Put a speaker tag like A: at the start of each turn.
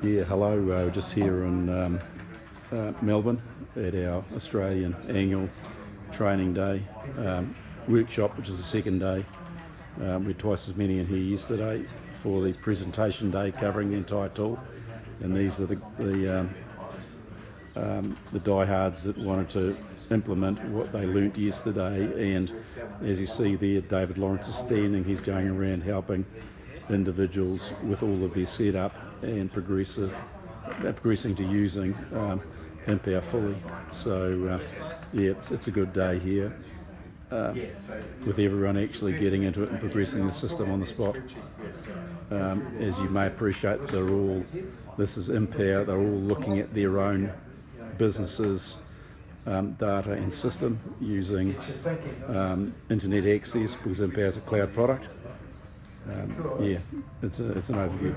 A: Yeah, hello. We're just here in Melbourne at our Australian annual training day workshop, which is the second day. We had twice as many in here yesterday for the presentation day covering the entire tool, and these are the diehards that wanted to implement what they learnt yesterday. And as you see there, David Lawrence is standing. He's going around helping individuals with all of their setup and progressing to using Impower fully. So yeah, it's a good day here with everyone actually getting into it and progressing the system on the spot. As you may appreciate, this is Impower, they're all looking at their own businesses data and system using internet access, because Impower is a cloud product. Yeah, it's an overview.